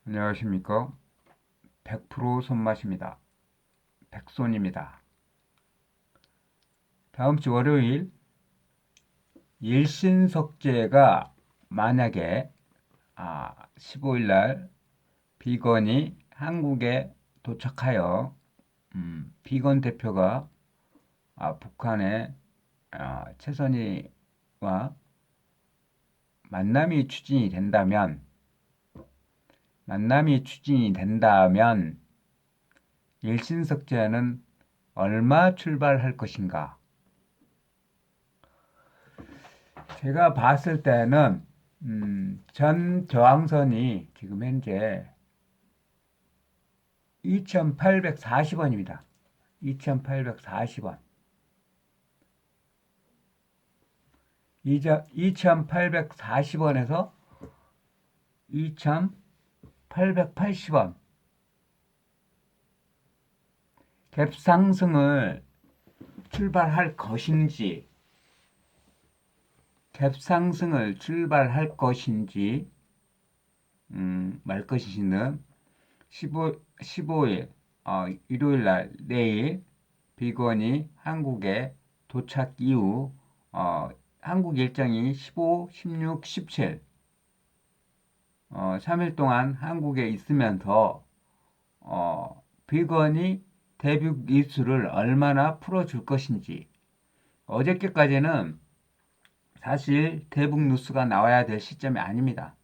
안녕하십니까. 100% 손맛입니다. 백손입니다. 다음 주 월요일 일신석재가 만약에 15일 날 비건이 한국에 도착하여 비건 대표가 북한의 최선희와 만남이 추진이 된다면 일신석재는 얼마 출발할 것인가? 제가 봤을 때는 전 저항선이 지금 현재 2,840원입니다. 2,840원. 2,840원에서 2,880원. 갭상승을 출발할 것인지, 말 것인지는 15일, 일요일 날, 내일, 비건이 한국에 도착 이후, 한국 일정이 15, 16, 17, 3일 동안 한국에 있으면서, 비건이 대북 이슈를 얼마나 풀어줄 것인지. 어저께까지는 사실 대북 뉴스가 나와야 될 시점이 아닙니다.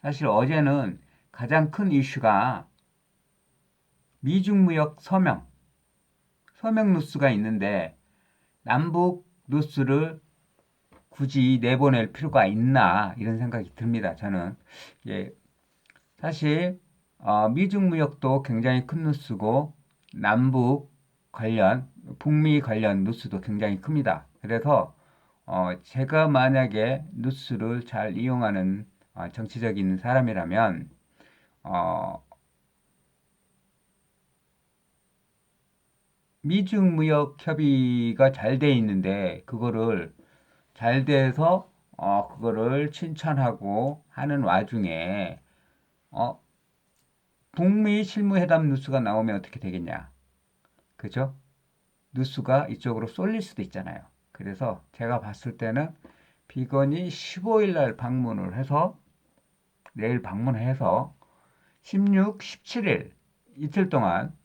사실 어제는 가장 큰 이슈가 미중 무역 서명 뉴스가 있는데 남북 뉴스를 굳이 내보낼 필요가 있나 이런 생각이 듭니다. 저는 사실 미중 무역도 굉장히 큰 뉴스고 남북 관련, 북미 관련 뉴스도 굉장히 큽니다. 그래서 제가 만약에 뉴스를 잘 이용하는 정치적인 사람이라면 미중 무역 협의가 잘 돼 있는데 그거를 잘 돼서 그거를 칭찬하고 하는 와중에 북미 실무회담 뉴스가 나오면 어떻게 되겠냐? 그죠? 뉴스가 이쪽으로 쏠릴 수도 있잖아요. 그래서 제가 봤을 때는 비건이 15일 날 방문을 해서 내일 방문해서 16, 17일 이틀 동안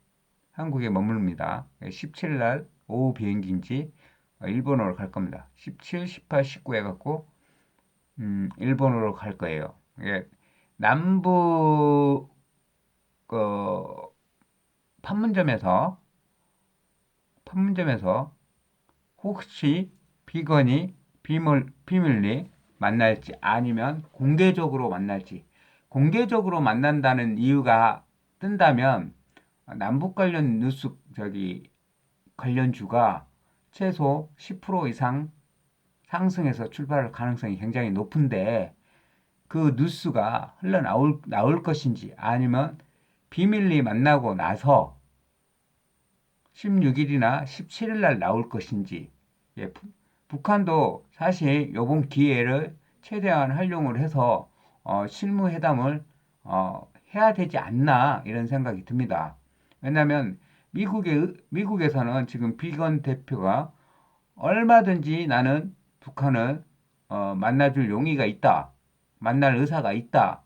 한국에 머무릅니다. 17일 날 오후 비행기인지 일본으로 갈 겁니다. 17, 18, 19 해갖고 일본으로 갈 거예요. 남부 판문점에서 혹시 비건이 비밀리 만날지 아니면 공개적으로 만난다는 이유가 뜬다면 남북 관련 뉴스 관련주가 최소 10% 이상 상승해서 출발할 가능성이 굉장히 높은데 그 뉴스가 나올 것인지 아니면 비밀리 만나고 나서 16일이나 17일 날 나올 것인지 북한도 사실 이번 기회를 최대한 활용을 해서 실무회담을 해야 되지 않나 이런 생각이 듭니다. 왜냐하면 미국에서는 지금 비건 대표가 얼마든지 나는 북한을 만나줄 용의가 있다. 만날 의사가 있다.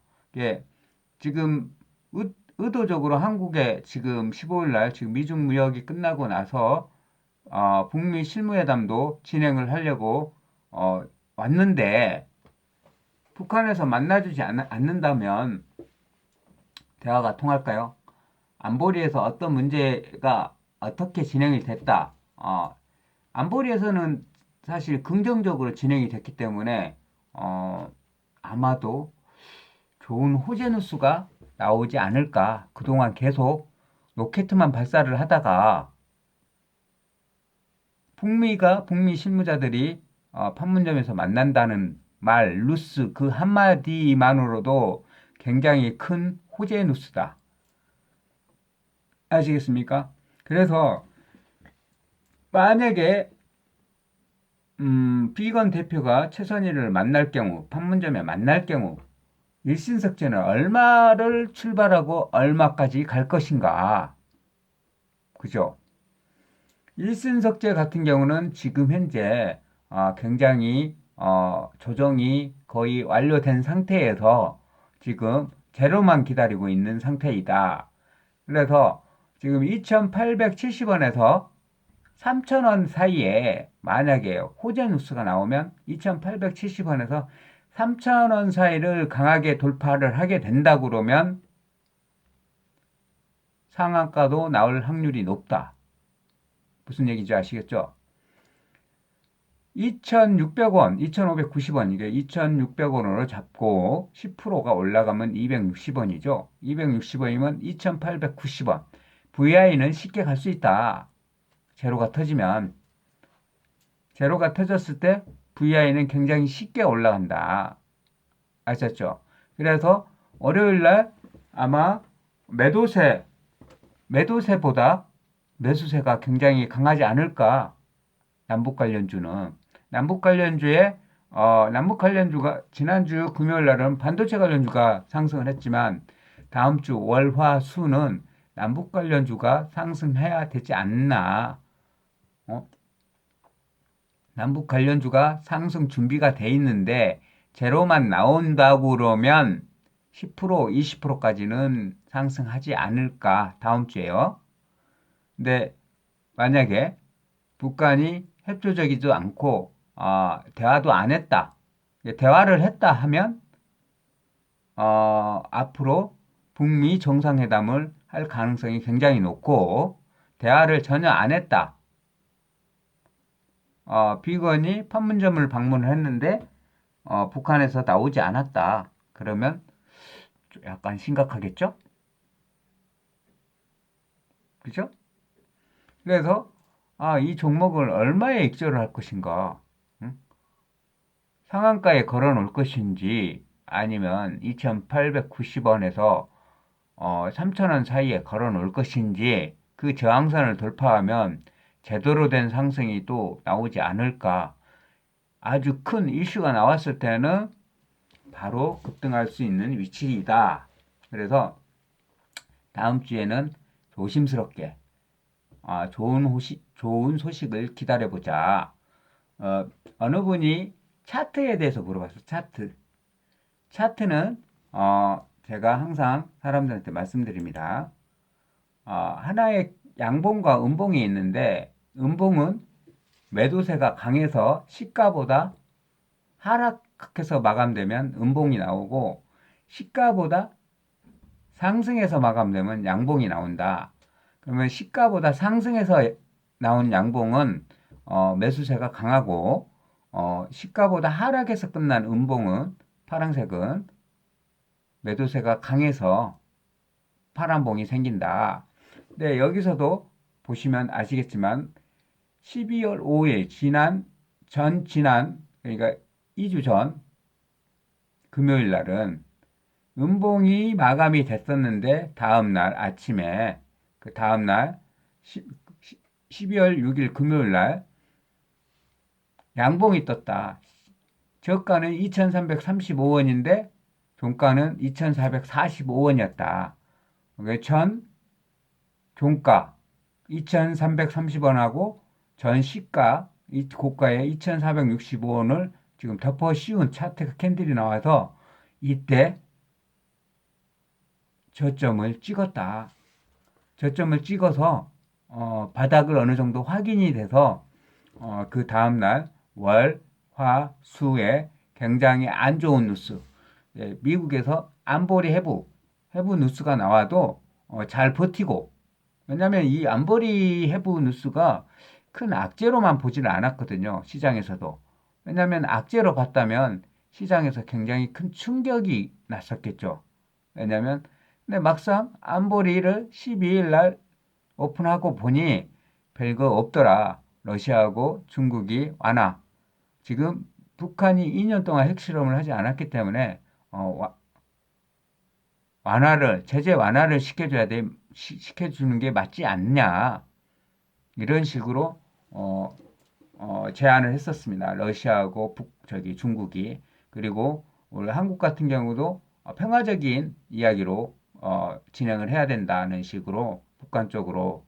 지금 의도적으로 한국에 지금 15일 날 지금 미중 무역이 끝나고 나서 북미 실무회담도 진행을 하려고 왔는데 북한에서 만나주지 않는다면 대화가 통할까요? 안보리에서 어떤 문제가 어떻게 진행이 됐다. 안보리에서는 사실 긍정적으로 진행이 됐기 때문에 아마도 좋은 호재 뉴스가 나오지 않을까. 그동안 계속 로켓만 발사를 하다가 북미 실무자들이 판문점에서 만난다는 말, 뉴스 그 한마디만으로도 굉장히 큰 호재 뉴스다. 아시겠습니까? 그래서 만약에 비건 대표가 최선희를 만날 경우, 판문점에 만날 경우 일신석제는 얼마를 출발하고 얼마까지 갈 것인가? 그죠? 일신석제 같은 경우는 지금 현재 굉장히 조정이 거의 완료된 상태에서 지금 제로만 기다리고 있는 상태이다. 그래서 지금 2,870원에서 3,000원 사이에 만약에 호재 뉴스가 나오면 2,870원에서 3,000원 사이를 강하게 돌파를 하게 된다 그러면 상한가도 나올 확률이 높다. 무슨 얘기인지 아시겠죠? 2,600원, 2,590원, 이게 2,600원으로 잡고 10%가 올라가면 260원이죠. 260원이면 2,890원. VI는 쉽게 갈 수 있다. 제로가 터지면. 제로가 터졌을 때 VI는 굉장히 쉽게 올라간다. 아셨죠? 그래서 월요일 날 아마 매도세보다 매수세가 굉장히 강하지 않을까. 남북 관련주는. 남북 관련주가 지난주 금요일 날은 반도체 관련주가 상승을 했지만 다음 주 월, 화, 수는 남북 관련주가 상승해야 되지 않나. 어? 남북 관련주가 상승 준비가 돼 있는데 제로만 나온다고 그러면 10%, 20%까지는 상승하지 않을까 다음 주에요. 근데 만약에 북한이 협조적이지도 않고 대화도 안 했다. 대화를 했다 하면 앞으로 북미 정상회담을 할 가능성이 굉장히 높고 대화를 전혀 안 했다. 비건이 판문점을 방문을 했는데 북한에서 나오지 않았다. 그러면 약간 심각하겠죠? 그죠? 그래서 이 종목을 얼마에 익절을 할 것인가? 응? 상한가에 걸어 놓을 것인지 아니면 2,890원에서 3,000원 사이에 걸어 놓을 것인지 그 저항선을 돌파하면 제대로 된 상승이 또 나오지 않을까? 아주 큰 이슈가 나왔을 때는 바로 급등할 수 있는 위치이다. 그래서 다음 주에는 조심스럽게 좋은 소식을 기다려보자. 어느 분이 차트에 대해서 물어봤어요. 차트는 제가 항상 사람들한테 말씀드립니다. 하나의 양봉과 음봉이 있는데 음봉은 매도세가 강해서 시가보다 하락해서 마감되면 음봉이 나오고 시가보다 상승해서 마감되면 양봉이 나온다. 그러면 시가보다 상승해서 나온 양봉은 매수세가 강하고 시가보다 하락해서 끝난 음봉은 파란색은 매도세가 강해서 파란봉이 생긴다. 네, 여기서도 보시면 아시겠지만 12월 5일 지난 그러니까 2주 전 금요일 날은 음봉이 마감이 됐었는데 다음 날 아침에 그 다음 날 12월 6일 금요일 날 양봉이 떴다. 저가는 2,335원인데 종가는 2,445원이었다. 전 종가 2,330원하고 전 시가 고가의 2,465원을 지금 덮어 씌운 차트 캔들이 나와서 이때 저점을 찍었다. 저점을 찍어서 바닥을 어느 정도 확인이 돼서 그 다음날 월, 화, 수에 굉장히 안 좋은 뉴스. 예, 미국에서 안보리 해부 뉴스가 나와도 잘 버티고 왜냐하면 이 안보리 해부 뉴스가 큰 악재로만 보지는 않았거든요. 시장에서도. 왜냐하면 악재로 봤다면 시장에서 굉장히 큰 충격이 났었겠죠. 왜냐하면 근데 막상 안보리를 12일 날 오픈하고 보니 별거 없더라. 러시아하고 중국이 완화. 지금 북한이 2년 동안 핵실험을 하지 않았기 때문에 제재 완화를 시켜주는 게 맞지 않냐. 이런 식으로 제안을 했었습니다. 러시아하고 중국이. 그리고 우리 한국 같은 경우도 평화적인 이야기로 진행을 해야 된다는 식으로 북한 쪽으로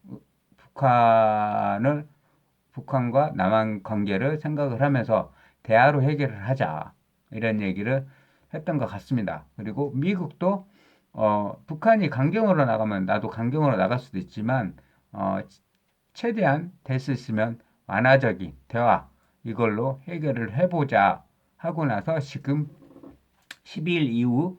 북한과 남한 관계를 생각을 하면서 대화로 해결을 하자 이런 얘기를 했던 것 같습니다. 그리고 미국도 북한이 강경으로 나가면 나도 강경으로 나갈 수도 있지만 최대한 될 수 있으면 완화적인 대화 이걸로 해결을 해보자 하고 나서 지금 12일 이후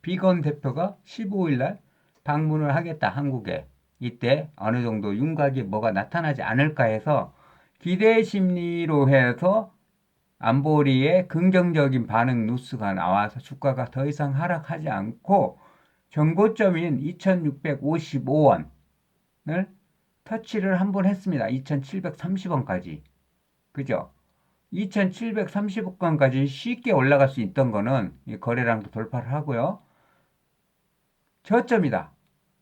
비건 대표가 15일 날 방문을 하겠다 한국에. 이때 어느 정도 윤곽이 뭐가 나타나지 않을까 해서 기대 심리로 해서 안보리의 긍정적인 반응 뉴스가 나와서 주가가 더 이상 하락하지 않고 전고점인 2655원을 터치를 한번 했습니다. 2730원까지. 그죠? 2730원까지 쉽게 올라갈 수 있던 거는 거래량도 돌파를 하고요. 저점이다.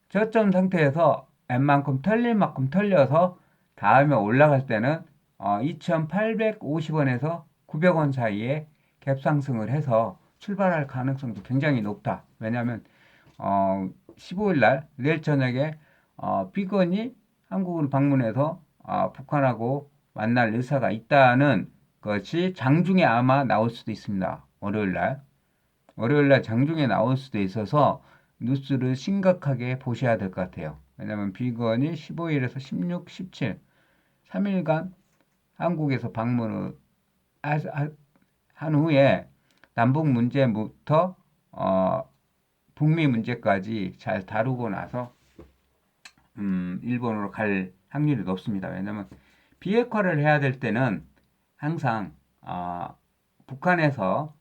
저점 상태에서 웬만큼 털릴 만큼 털려서 다음에 올라갈 때는 2850원에서 900원 사이에 갭 상승을 해서 출발할 가능성도 굉장히 높다. 왜냐하면 15일 날 내일 저녁에 비건이 한국을 방문해서 북한하고 만날 의사가 있다는 것이 장중에 아마 나올 수도 있습니다. 월요일 날 장중에 나올 수도 있어서 뉴스를 심각하게 보셔야 될 것 같아요. 왜냐하면 비건이 15일에서 16, 17, 3일간 한국에서 방문을 한 후에 남북 문제부터 북미 문제까지 잘 다루고 나서 일본으로 갈 확률이 높습니다. 왜냐하면 비핵화를 해야 될 때는 항상 북한에서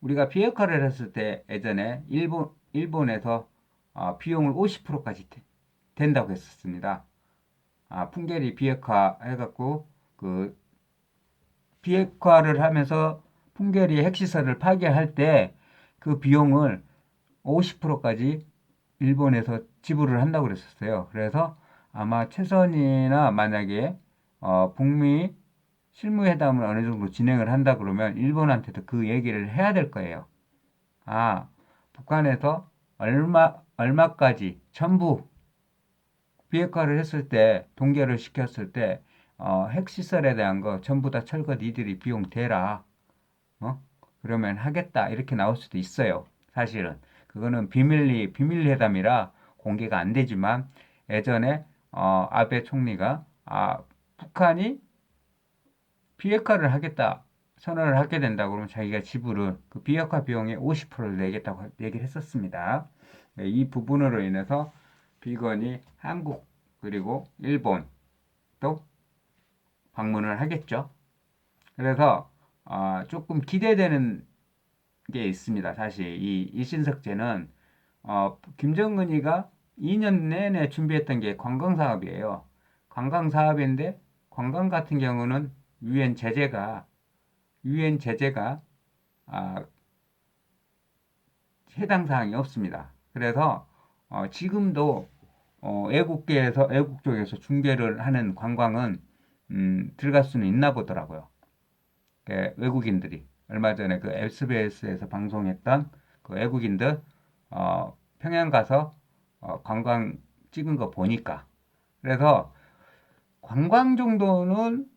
우리가 비핵화를 했을 때 예전에 일본에서 비용을 50%까지 된다고 했었습니다. 풍계리 비핵화 해갖고 그 비핵화를 하면서 풍계리 핵시설을 파괴할 때 그 비용을 50%까지 일본에서 지불을 한다고 그랬었어요. 그래서 아마 최선이나 만약에 북미 실무회담을 어느 정도 진행을 한다 그러면 일본한테도 그 얘기를 해야 될 거예요. 북한에서 얼마까지 전부 비핵화를 했을 때 동결을 시켰을 때 핵시설에 대한 거 전부 다 철거 니들이 비용 대라. 그러면 하겠다 이렇게 나올 수도 있어요. 사실은 그거는 비밀 회담이라 공개가 안 되지만 예전에 아베 총리가 북한이 비핵화를 하겠다 선언을 하게 된다 그러면 자기가 지불을 그 비핵화 비용의 50%를 내겠다고 얘기를 했었습니다. 네, 이 부분으로 인해서 비건이 한국 그리고 일본 또 방문을 하겠죠. 그래서 조금 기대되는 게 있습니다. 사실 이 일신석제는 김정은이가 2년 내내 준비했던 게 관광 사업이에요. 관광 사업인데 관광 같은 경우는 유엔 제재가 해당 사항이 없습니다. 그래서 지금도 애국 쪽에서 중계를 하는 관광은 들어갈 수는 있나 보더라고요. 외국인들이 얼마 전에 그 SBS에서 방송했던 그 외국인들 평양 가서 관광 찍은 거 보니까 그래서 관광 정도는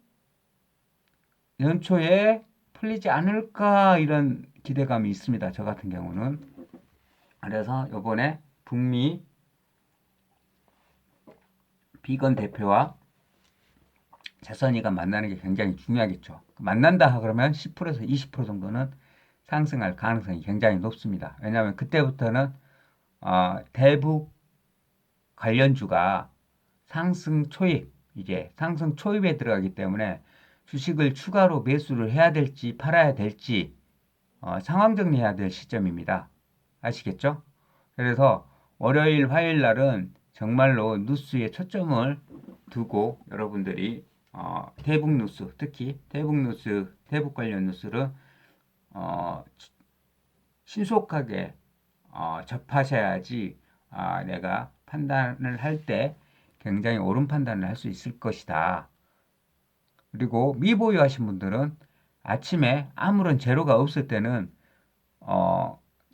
연초에 풀리지 않을까 이런 기대감이 있습니다. 저 같은 경우는. 그래서 이번에 북미 비건 대표와 재선이가 만나는 게 굉장히 중요하겠죠. 만난다 그러면 10%에서 20% 정도는 상승할 가능성이 굉장히 높습니다. 왜냐하면 그때부터는 대북 관련주가 이제 상승 초입에 들어가기 때문에 주식을 추가로 매수를 해야 될지 팔아야 될지 상황 정리해야 될 시점입니다. 아시겠죠? 그래서 월요일, 화요일 날은 정말로 뉴스에 초점을 두고 여러분들이 대북 뉴스, 특히 대북 관련 뉴스를 신속하게 접하셔야지 내가 판단을 할 때 굉장히 옳은 판단을 할 수 있을 것이다. 그리고 미보유하신 분들은 아침에 아무런 재료가 없을 때는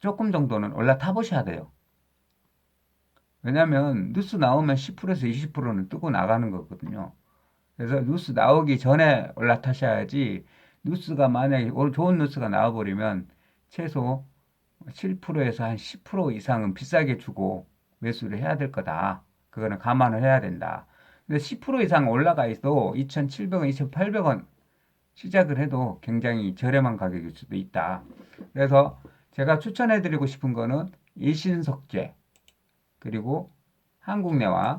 조금 정도는 올라타 보셔야 돼요. 왜냐면 뉴스 나오면 10%에서 20%는 뜨고 나가는 거거든요. 그래서 뉴스 나오기 전에 올라타셔야지 뉴스가 만약에 좋은 뉴스가 나와버리면 최소 7%에서 한 10% 이상은 비싸게 주고 매수를 해야 될 거다. 그거는 감안을 해야 된다. 근데 10% 이상 올라가 있어도 2,700원, 2,800원 시작을 해도 굉장히 저렴한 가격일 수도 있다. 그래서 제가 추천해드리고 싶은 거는 일신석재 그리고 한국내와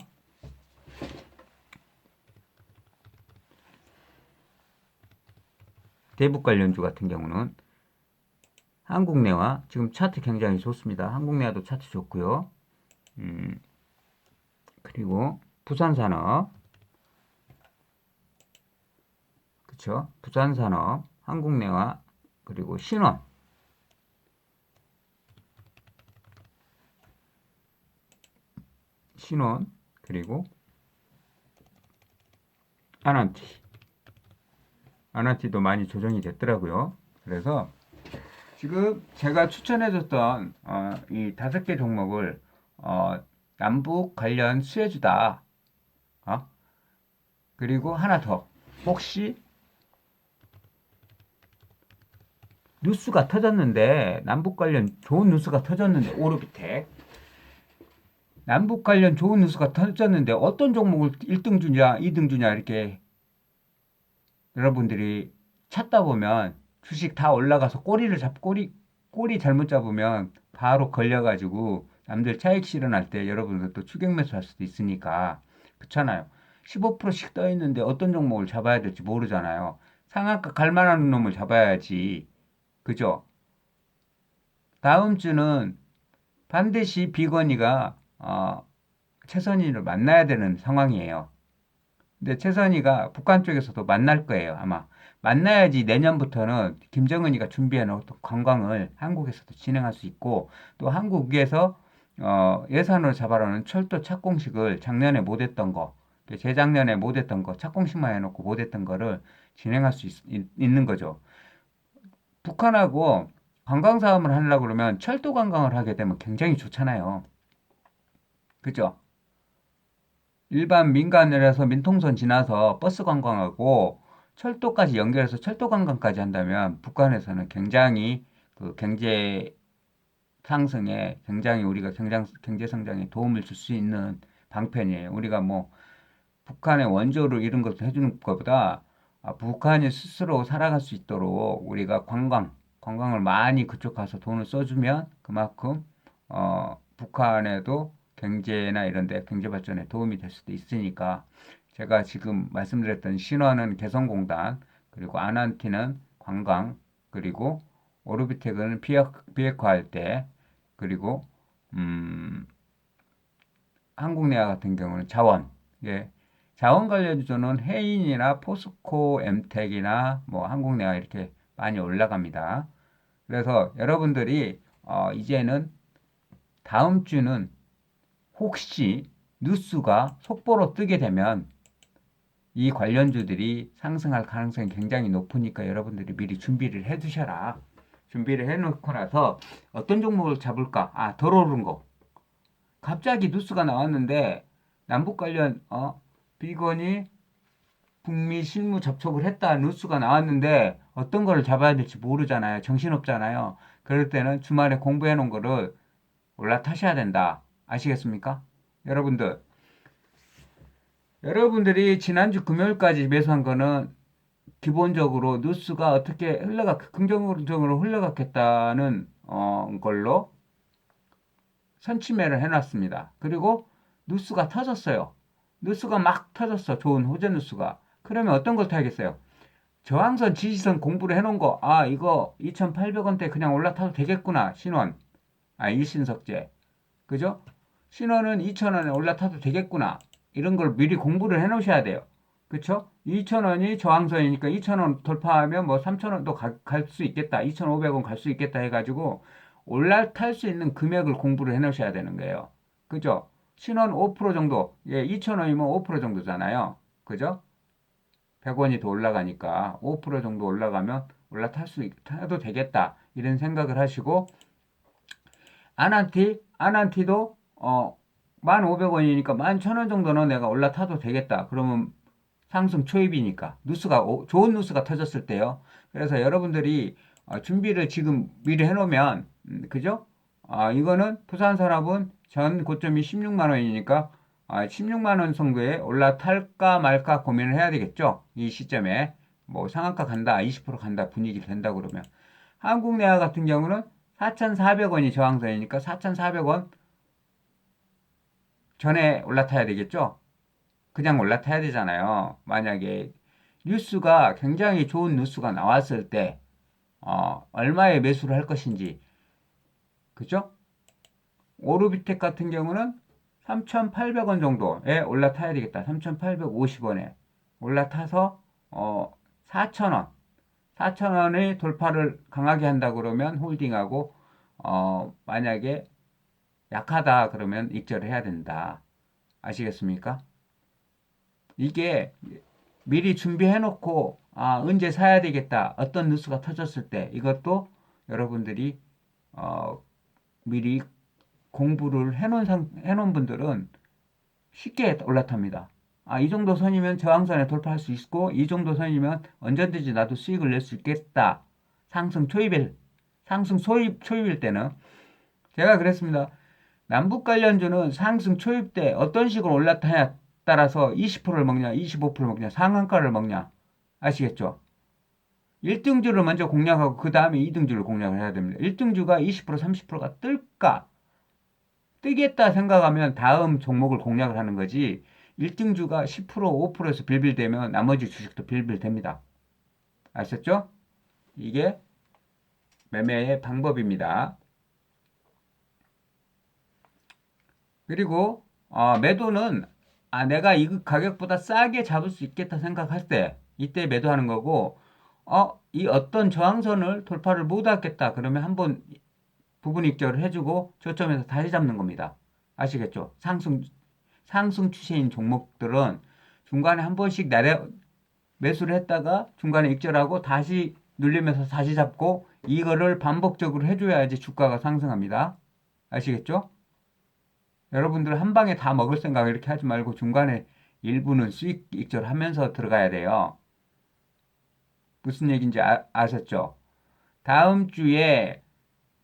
대북 관련주 같은 경우는 한국내와 지금 차트 굉장히 좋습니다. 한국내와도 차트 좋고요. 그리고 부산산업, 그쵸? 부산산업, 한국내와 그리고 신원 그리고 아난티도 많이 조정이 됐더라고요. 그래서 지금 제가 추천해줬던 이 5개 종목을 남북 관련 수혜주다. 그리고 하나 더. 혹시 뉴스가 터졌는데 남북 관련 좋은 뉴스가 터졌는데 오르비텍 남북 관련 좋은 뉴스가 터졌는데 어떤 종목을 1등 주냐 2등 주냐 이렇게 여러분들이 찾다 보면 주식 다 올라가서 꼬리 잘못 잡으면 바로 걸려가지고 남들 차익 실현할 때 여러분들 또 추격 매수할 수도 있으니까 그렇잖아요. 15%씩 떠 있는데 어떤 종목을 잡아야 될지 모르잖아요. 상한가 갈 만한 놈을 잡아야지. 그죠? 다음 주는 반드시 비건이가 최선희를 만나야 되는 상황이에요. 근데 최선희가 북한 쪽에서도 만날 거예요, 아마. 만나야지 내년부터는 김정은이가 준비해 놓은 관광을 한국에서도 진행할 수 있고 또 한국에서 예산으로 잡아놓은 철도 착공식을 작년에 못했던 거, 재작년에 못했던 거, 착공식만 해놓고 못했던 거를 진행할 수 있는 거죠. 북한하고 관광 사업을 하려고 그러면 철도 관광을 하게 되면 굉장히 좋잖아요. 그죠? 일반 민간이라서 민통선 지나서 버스 관광하고 철도까지 연결해서 철도 관광까지 한다면 북한에서는 굉장히 그 경제 상승에 굉장히 우리가 경제 성장에 도움을 줄 수 있는 방편이에요. 우리가 뭐 북한의 원조를 이런 것을 해주는 것보다 북한이 스스로 살아갈 수 있도록 우리가 관광을 많이 그쪽 가서 돈을 써주면 그만큼 북한에도 경제나 이런 데 경제 발전에 도움이 될 수도 있으니까 제가 지금 말씀드렸던 신화는 개성공단 그리고 아난티는 관광 그리고 오르비텍은 비핵화할 때 그리고 한국내화 같은 경우는 자원 예. 자원 관련주는 해인이나 포스코, 엠텍이나 뭐 한국내화 이렇게 많이 올라갑니다. 그래서 여러분들이 이제는 다음 주는 혹시 뉴스가 속보로 뜨게 되면 이 관련주들이 상승할 가능성이 굉장히 높으니까 여러분들이 미리 준비를 해 두셔라. 준비를 해 놓고 나서 어떤 종목을 잡을까? 덜 오른 거. 갑자기 뉴스가 나왔는데 남북 관련 비건이 북미 실무 접촉을 했다 뉴스가 나왔는데 어떤 거를 잡아야 될지 모르잖아요. 정신없잖아요. 그럴 때는 주말에 공부해 놓은 거를 올라타셔야 된다. 아시겠습니까? 여러분들이 지난주 금요일까지 매수한 거는 기본적으로 뉴스가 어떻게 긍정적으로 흘러갔겠다는 걸로 선취매를 해놨습니다. 그리고 뉴스가 터졌어요. 뉴스가 막 터졌어. 좋은 호재 뉴스가. 그러면 어떤 걸 타야겠어요? 저항선 지지선 공부를 해놓은 거, 이거 2,800원대 그냥 올라타도 되겠구나. 일신석재. 그죠? 신원은 2,000원에 올라타도 되겠구나. 이런 걸 미리 공부를 해 놓으셔야 돼요. 그쵸? 2,000원이 저항선이니까 2,000원 돌파하면 뭐 3,000원도 갈 수 있겠다. 2,500원 갈 수 있겠다 해가지고 올라탈 수 있는 금액을 공부를 해 놓으셔야 되는 거예요. 그죠? 신원 5% 정도, 2,000원이면 5% 정도잖아요. 그죠? 100원이 더 올라가니까 5% 정도 올라가면 타도 되겠다. 이런 생각을 하시고 아난티도 1,500원이니까 11,000원 정도는 내가 올라타도 되겠다. 그러면 상승 초입이니까 좋은 뉴스가 터졌을 때요. 그래서 여러분들이 준비를 지금 미리 해놓으면 그죠? 이거는 부산산업은 전 고점이 16만 원이니까 16만 원 정도에 올라탈까 말까 고민을 해야 되겠죠. 이 시점에 뭐 상한가 간다, 20% 간다 분위기를 된다 그러면 한국내화 같은 경우는 4,400원이 저항선이니까 4,400원 전에 올라타야 되겠죠. 그냥 올라타야 되잖아요. 만약에 뉴스가 굉장히 좋은 뉴스가 나왔을 때 얼마에 매수를 할 것인지 그죠? 오르비텍 같은 경우는 3,800원 정도에 올라타야 되겠다. 3,850원에 올라타서 4,000원 4,000원의 돌파를 강하게 한다 그러면 홀딩하고 만약에 약하다 그러면 익절을 해야 된다. 아시겠습니까? 이게 미리 준비해 놓고 언제 사야 되겠다. 어떤 뉴스가 터졌을 때 이것도 여러분들이 미리 공부를 해놓은 분들은 쉽게 올라탑니다. 이 정도 선이면 저항선에 돌파할 수 있고 이 정도 선이면 언제든지 나도 수익을 낼 수 있겠다. 상승 초입일 때는 제가 그랬습니다. 남북 관련주는 상승 초입 때 어떤 식으로 올라타냐 따라서 20%를 먹냐, 25%를 먹냐, 상한가를 먹냐. 아시겠죠? 1등주를 먼저 공략하고 그 다음에 2등주를 공략을 해야 됩니다. 1등주가 20%, 30%가 뜰까? 뜨겠다 생각하면 다음 종목을 공략을 하는 거지. 1등주가 10%, 5%에서 빌빌대면 나머지 주식도 빌빌됩니다. 아셨죠? 이게 매매의 방법입니다. 그리고 매도는 내가 이 가격보다 싸게 잡을 수 있겠다 생각할 때 이때 매도하는 거고 이 어떤 저항선을 돌파를 못 하겠다 그러면 한번 부분 익절을 해주고 저점에서 다시 잡는 겁니다. 아시겠죠? 상승 추세인 종목들은 중간에 한 번씩 매수를 했다가 중간에 익절하고 다시 눌리면서 다시 잡고 이거를 반복적으로 해줘야지 주가가 상승합니다. 아시겠죠? 여러분들 한 방에 다 먹을 생각 이렇게 하지 말고 중간에 일부는 수익 익절하면서 들어가야 돼요. 무슨 얘기인지 아셨죠? 다음 주에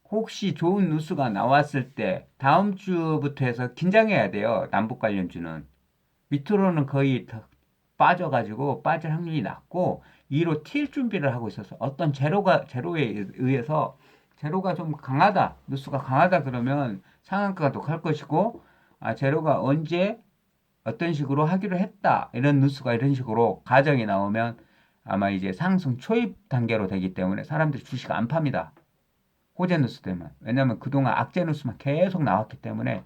혹시 좋은 뉴스가 나왔을 때 다음 주부터 해서 긴장해야 돼요. 남북 관련주는. 밑으로는 거의 다 빠져가지고 빠질 확률이 낮고 위로 튈 준비를 하고 있어서 어떤 제로에 의해서 제로가 좀 강하다, 뉴스가 강하다 그러면 상한가가 더 갈 것이고 제로가 언제 어떤 식으로 하기로 했다 이런 뉴스가 이런 식으로 가정이 나오면 아마 이제 상승 초입 단계로 되기 때문에 사람들이 주식 안 팝니다. 호재 뉴스 때문에. 왜냐하면 그동안 악재 뉴스만 계속 나왔기 때문에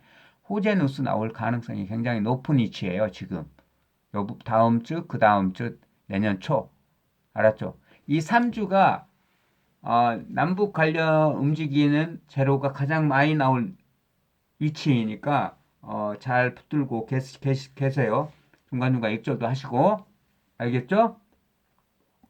호재 뉴스 나올 가능성이 굉장히 높은 위치예요, 지금. 다음 주, 그 다음 주, 내년 초. 알았죠? 이 3주가 남북 관련 움직이는 재료가 가장 많이 나올 위치이니까 잘 붙들고 계세요. 중간중간 익절도 하시고. 알겠죠?